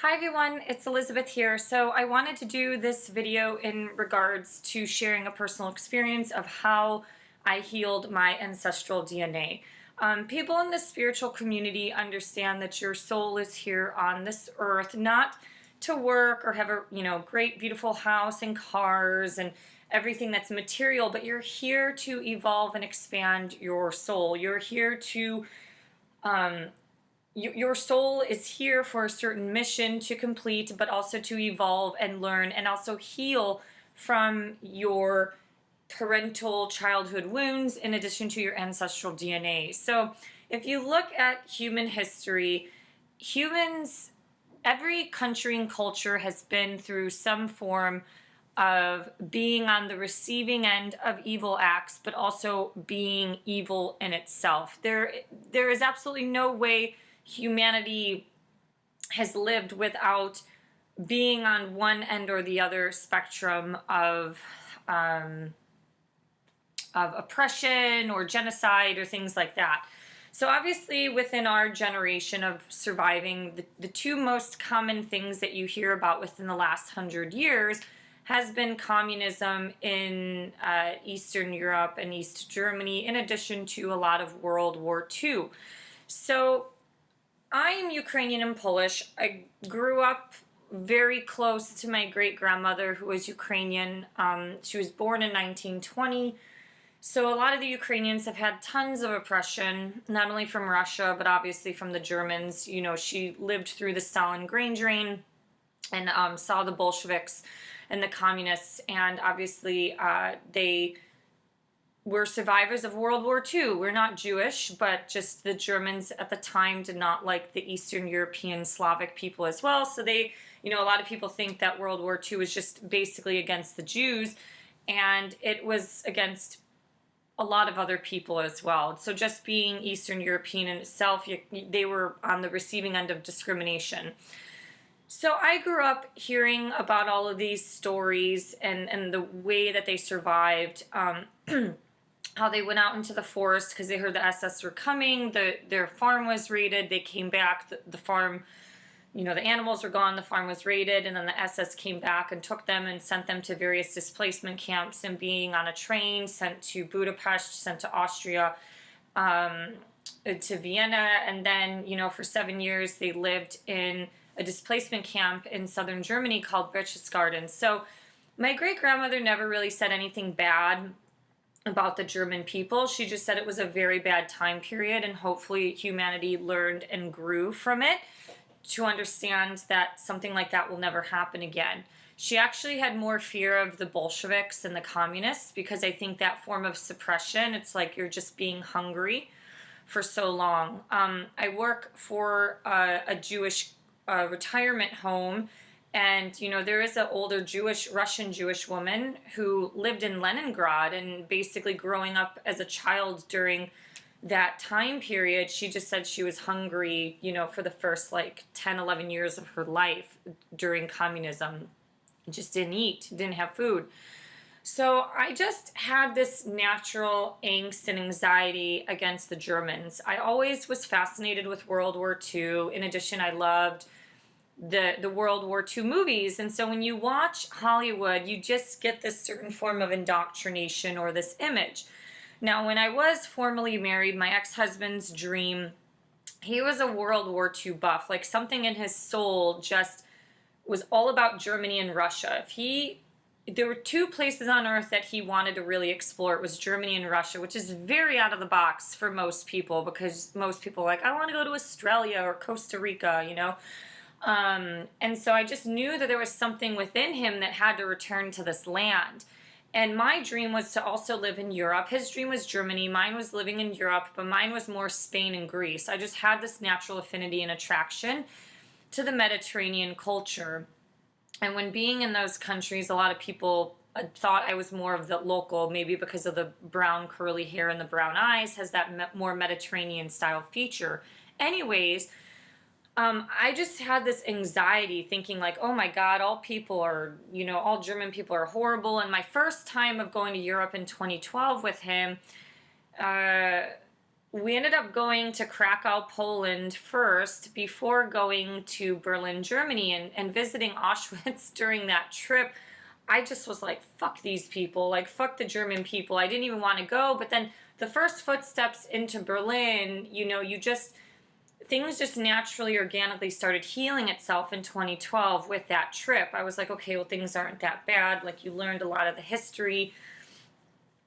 Hi everyone, it's Elizabeth here. So I wanted to do this video in regards to sharing a personal experience of how I healed my ancestral DNA. People in the spiritual community understand that your soul is here on this earth, not to work or have a great beautiful house and cars and everything that's material, but you're here to evolve and expand your soul. You're here to um, your soul is here for a certain mission to complete, but also to evolve and learn and also heal from your parental childhood wounds in addition to your ancestral DNA. So if you look at human history, humans, every country and culture has been through some form of being on the receiving end of evil acts, but also being evil in itself. There is absolutely no way humanity has lived without being on one end or the other spectrum of oppression or genocide or things like that. So obviously within our generation of surviving, the two most common things that you hear about within the last 100 years has been communism in Eastern Europe and East Germany, in addition to a lot of World War II. So I am Ukrainian and Polish. I grew up very close to my great-grandmother, who was Ukrainian. She was born in 1920. So a lot of the Ukrainians have had tons of oppression, not only from Russia, but obviously from the Germans. You know, she lived through the Stalin grain drain and saw the Bolsheviks and the communists. And obviously they were survivors of World War II. We're not Jewish, but just the Germans at the time did not like the Eastern European Slavic people as well. So they, a lot of people think that World War II was just basically against the Jews, and it was against a lot of other people as well. So just being Eastern European in itself, they were on the receiving end of discrimination. So I grew up hearing about all of these stories and the way that they survived, how they went out into the forest because they heard the SS were coming, their farm was raided, they came back, the farm, the animals were gone, the farm was raided, and then the SS came back and took them and sent them to various displacement camps, and being on a train, sent to Budapest, sent to Austria, to Vienna, and then, for 7 years they lived in a displacement camp in southern Germany called Berchtesgaden. So my great-grandmother never really said anything bad about the German people. She just said it was a very bad time period, and hopefully humanity learned and grew from it to understand that something like that will never happen again. She actually had more fear of the Bolsheviks and the communists because I think that form of suppression, it's like you're just being hungry for so long. I work for a Jewish retirement home, and there is an older Russian Jewish woman who lived in Leningrad, and basically growing up as a child during that time period, she just said she was hungry, for the first 10, 11 years of her life during communism. Just didn't eat, didn't have food. So I just had this natural angst and anxiety against the Germans. I always was fascinated with World War II. In addition, I loved the World War II movies. And so when you watch Hollywood, you just get this certain form of indoctrination or this image. Now, when I was formally married, my ex-husband's dream, he was a World War II buff. Like, something in his soul just was all about Germany and Russia. There were two places on earth that he wanted to really explore. It was Germany and Russia, which is very out of the box for most people, because most people are like, I want to go to Australia or Costa Rica, and so I just knew that there was something within him that had to return to this land. And my dream was to also live in Europe. His dream was Germany. Mine was living in Europe, but mine was more Spain and Greece. I just had this natural affinity and attraction to the Mediterranean culture. And when being in those countries, a lot of people thought I was more of the local, maybe because of the brown curly hair and the brown eyes, has that more Mediterranean style feature. Anyways, I just had this anxiety thinking like, oh my God, all people are, all German people are horrible. And my first time of going to Europe in 2012 with him, we ended up going to Krakow, Poland first before going to Berlin, Germany, and visiting Auschwitz during that trip. I just was like, fuck these people, like, fuck the German people. I didn't even want to go. But then the first footsteps into Berlin, things just naturally, organically started healing itself in 2012 with that trip. I was like, okay, well, things aren't that bad. Like, you learned a lot of the history.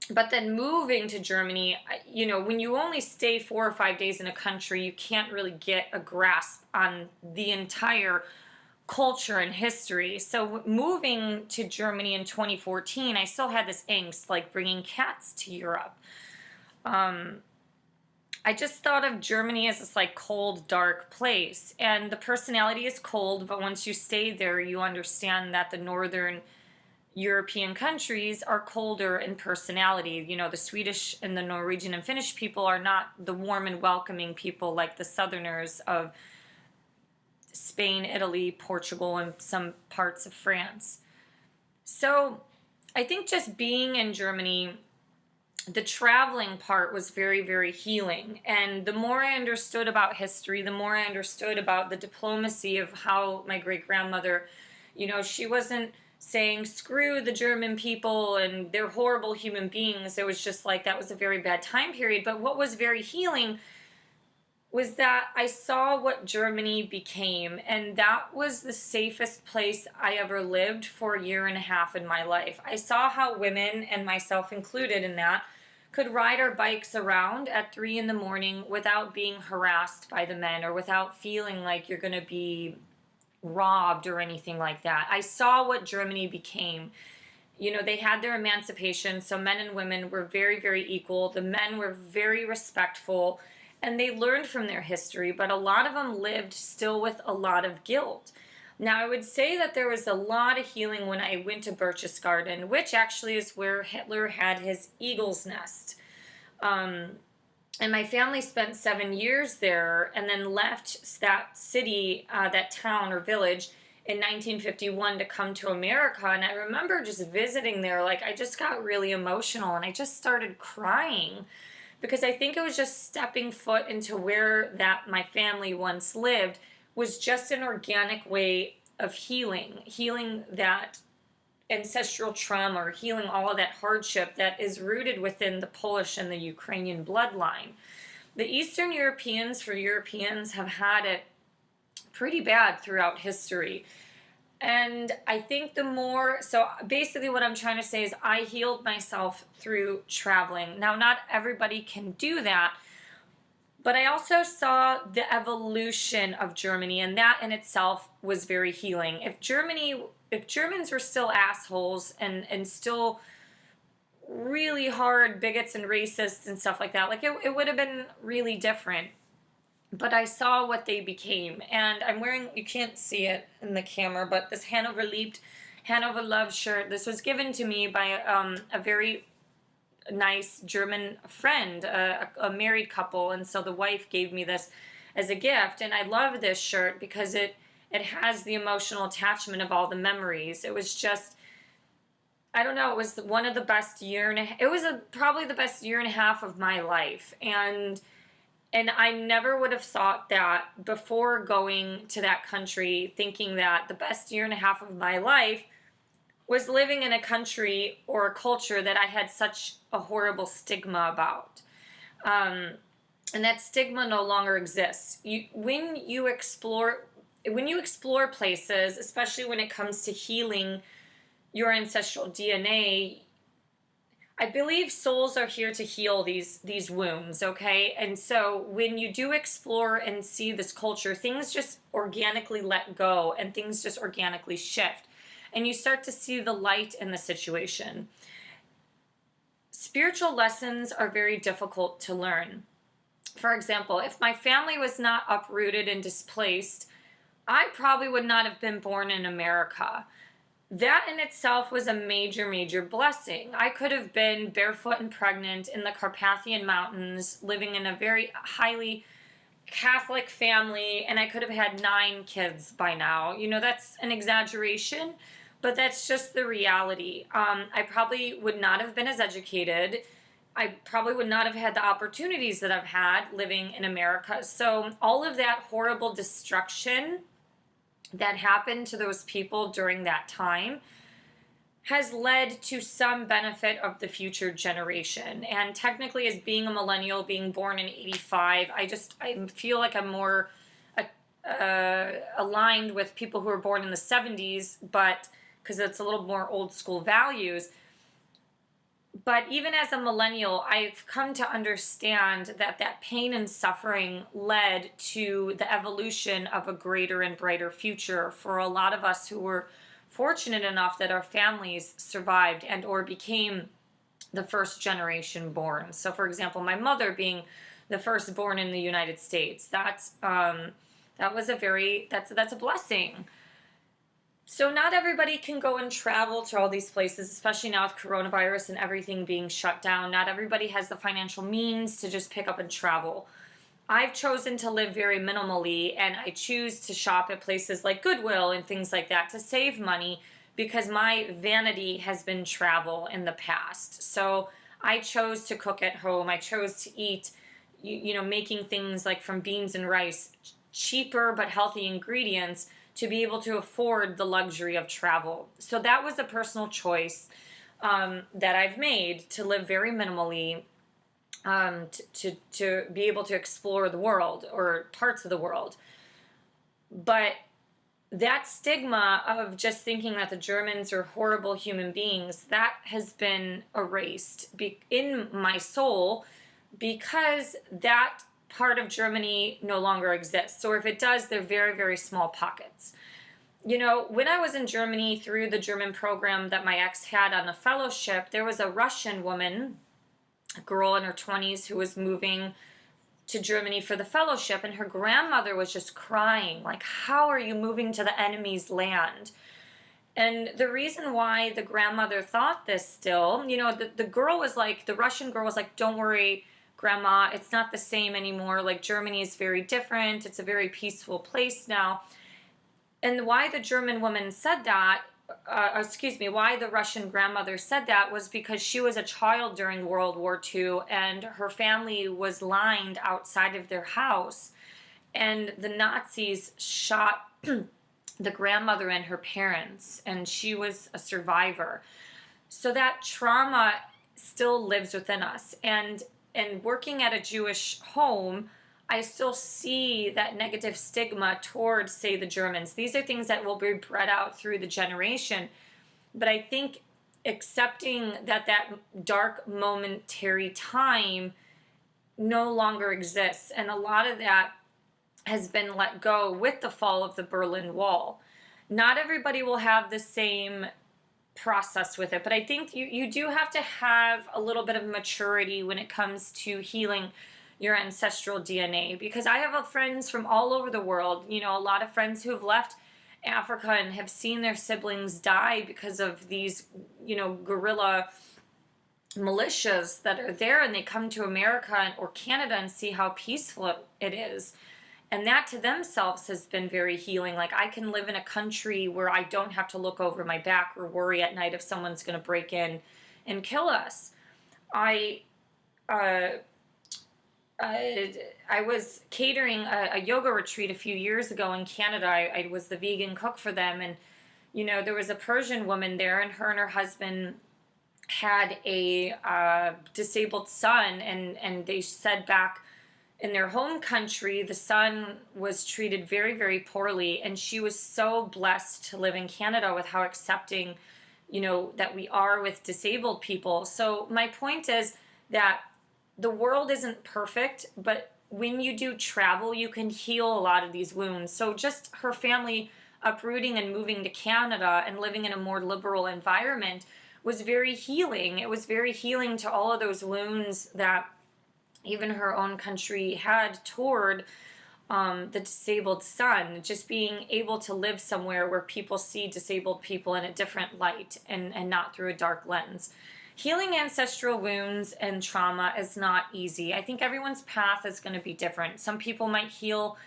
But then moving to Germany, when you only stay 4 or 5 days in a country, you can't really get a grasp on the entire culture and history. So moving to Germany in 2014, I still had this angst, like bringing cats to Europe. I just thought of Germany as this like cold, dark place. And the personality is cold, but once you stay there, you understand that the northern European countries are colder in personality. The Swedish and the Norwegian and Finnish people are not the warm and welcoming people like the southerners of Spain, Italy, Portugal, and some parts of France. So I think just being in Germany, the traveling part was very, very healing. And the more I understood about history, the more I understood about the diplomacy of how my great-grandmother, she wasn't saying, screw the German people and they're horrible human beings. It was just like, that was a very bad time period. But what was very healing was that I saw what Germany became, and that was the safest place I ever lived for a year and a half in my life. I saw how women, and myself included in that, could ride our bikes around at 3 a.m. without being harassed by the men or without feeling like you're going to be robbed or anything like that. I saw what Germany became. They had their emancipation, so men and women were very, very equal. The men were very respectful, and they learned from their history, but a lot of them lived still with a lot of guilt. Now, I would say that there was a lot of healing when I went to Berchtesgaden, which actually is where Hitler had his eagle's nest. And my family spent 7 years there and then left that city, that town or village in 1951 to come to America. And I remember just visiting there, like I just got really emotional and I just started crying because I think it was just stepping foot into where that my family once lived was just an organic way of healing that ancestral trauma, or healing all of that hardship that is rooted within the Polish and the Ukrainian bloodline. The Eastern Europeans, for Europeans, have had it pretty bad throughout history. And I think so basically what I'm trying to say is I healed myself through traveling. Now, not everybody can do that, but I also saw the evolution of Germany, and that in itself was very healing. If Germans were still assholes and still really hard bigots and racists and stuff like that, like it would have been really different. But I saw what they became, and I'm wearing, you can't see it in the camera, but this Hanover Love shirt. This was given to me by a very nice German friend, a married couple, and so the wife gave me this as a gift, and I love this shirt because it has the emotional attachment of all the memories. It was just, I don't know, it was one of the best probably the best year and a half of my life, and I never would have thought that before going to that country, thinking that the best year and a half of my life was living in a country or a culture that I had such a horrible stigma about. And that stigma no longer exists. When you explore places, especially when it comes to healing your ancestral DNA, I believe souls are here to heal these wounds, okay? And so when you do explore and see this culture, things just organically let go and things just organically shift. And you start to see the light in the situation. Spiritual lessons are very difficult to learn. For example, if my family was not uprooted and displaced, I probably would not have been born in America. That in itself was a major, major blessing. I could have been barefoot and pregnant in the Carpathian Mountains, living in a very highly Catholic family, and I could have had 9 kids by now. That's an exaggeration, but that's just the reality. I probably would not have been as educated. I probably would not have had the opportunities that I've had living in America. So all of that horrible destruction that happened to those people during that time has led to some benefit of the future generation. And technically, as being a millennial, being born in 85, I feel like I'm more aligned with people who were born in the 70s, but because it's a little more old school values. But even as a millennial, I've come to understand that that pain and suffering led to the evolution of a greater and brighter future for a lot of us who were fortunate enough that our families survived and or became the first generation born. So for example, my mother being the first born in the United States, that's a blessing. So not everybody can go and travel to all these places, especially now with coronavirus and everything being shut down. Not everybody has the financial means to just pick up and travel. I've chosen to live very minimally, and I choose to shop at places like Goodwill and things like that to save money because my vanity has been travel in the past. So I chose to cook at home. I chose to eat, making things like from beans and rice, cheaper but healthy ingredients to be able to afford the luxury of travel. So that was a personal choice that I've made to live very minimally, to be able to explore the world or parts of the world. But that stigma of just thinking that the Germans are horrible human beings, that has been erased in my soul because that part of Germany no longer exists. Or if it does, they're very, very small pockets. When I was in Germany through the German program that my ex had on a fellowship, there was a Russian woman, a girl in her 20s, who was moving to Germany for the fellowship, and her grandmother was just crying, like, how are you moving to the enemy's land? And the reason why the grandmother thought this still, the girl was like, the Russian girl was like, don't worry, Grandma, it's not the same anymore. Like, Germany is very different. It's a very peaceful place now. And why the German woman said that, why the Russian grandmother said that was because she was a child during World War II and her family was lined outside of their house. And the Nazis shot the grandmother and her parents, and she was a survivor. So that trauma still lives within us. And working at a Jewish home, I still see that negative stigma towards, say, the Germans. These are things that will be bred out through the generation. But I think accepting that dark momentary time no longer exists. And a lot of that has been let go with the fall of the Berlin Wall. Not everybody will have the same process with it, but I think you do have to have a little bit of maturity when it comes to healing your ancestral DNA, because I have friends from all over the world, a lot of friends who have left Africa and have seen their siblings die because of these, guerrilla militias that are there, and they come to America or Canada and see how peaceful it is. And that to themselves has been very healing. Like, I can live in a country where I don't have to look over my back or worry at night if someone's going to break in and kill us. I was catering a yoga retreat a few years ago in Canada. I was the vegan cook for them. And, there was a Persian woman there, and her husband had a disabled son. And they said back in their home country, the son was treated very, very poorly, and she was so blessed to live in Canada with how accepting, that we are with disabled people. So my point is that the world isn't perfect, but when you do travel, you can heal a lot of these wounds. So just her family uprooting and moving to Canada and living in a more liberal environment was very healing. It was very healing to all of those wounds that even her own country had toward the disabled son. Just being able to live somewhere where people see disabled people in a different light and not through a dark lens. Healing ancestral wounds and trauma is not easy. I think everyone's path is going to be different. Some people might heal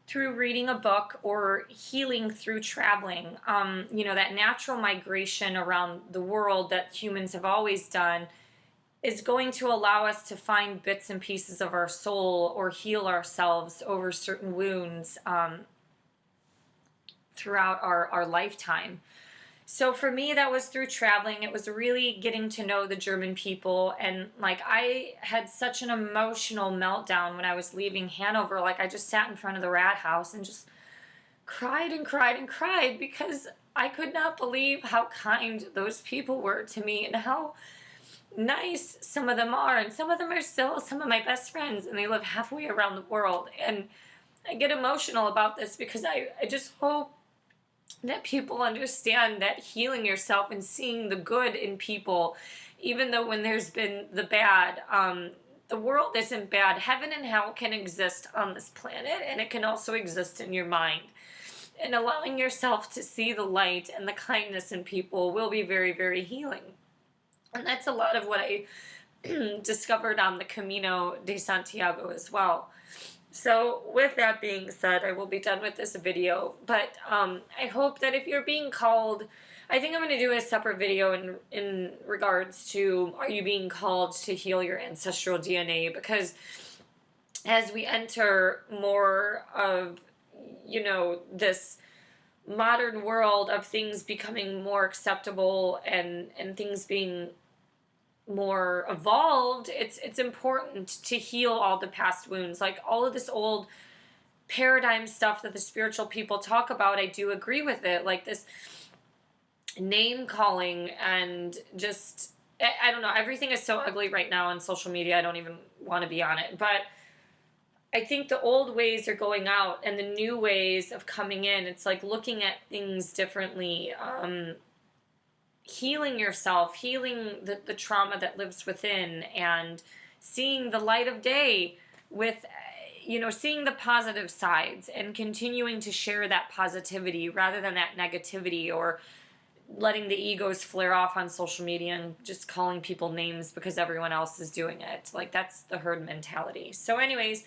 through reading a book or healing through traveling. That natural migration around the world that humans have always done is going to allow us to find bits and pieces of our soul or heal ourselves over certain wounds throughout our lifetime. So for me, that was through traveling. It was really getting to know the German people. And like, I had such an emotional meltdown when I was leaving Hanover. Like, I just sat in front of the rat house and just cried and cried and cried because I could not believe how kind those people were to me and how nice some of them are. And some of them are still some of my best friends, and they live halfway around the world. And I get emotional about this because I just hope that people understand that healing yourself and seeing the good in people, even though when there's been the bad, the world isn't bad. Heaven and hell can exist on this planet, and it can also exist in your mind. And allowing yourself to see the light and the kindness in people will be very, very healing. And that's a lot of what I discovered on the Camino de Santiago as well. So with that being said, I will be done with this video, but I hope that if you're being called, I think I'm going to do a separate video in regards to, are you being called to heal your ancestral DNA? Because as we enter more of, this modern world of things becoming more acceptable and things being more evolved, it's important to heal all the past wounds. Like all of this old paradigm stuff that the spiritual people talk about, I do agree with it. Like this name calling and just, I don't know, everything is so ugly right now on social media. I don't even want to be on it. But I think the old ways are going out and the new ways of coming in. It's like looking at things differently. Healing yourself, healing the trauma that lives within, and seeing the light of day with, seeing the positive sides and continuing to share that positivity rather than that negativity, or letting the egos flare off on social media and just calling people names because everyone else is doing it. Like, that's the herd mentality. So anyways,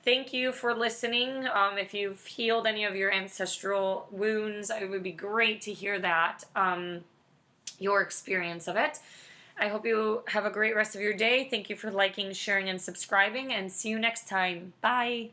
thank you for listening. If you've healed any of your ancestral wounds, it would be great to hear that. Your experience of it. I hope you have a great rest of your day. Thank you for liking, sharing, and subscribing, and see you next time. Bye.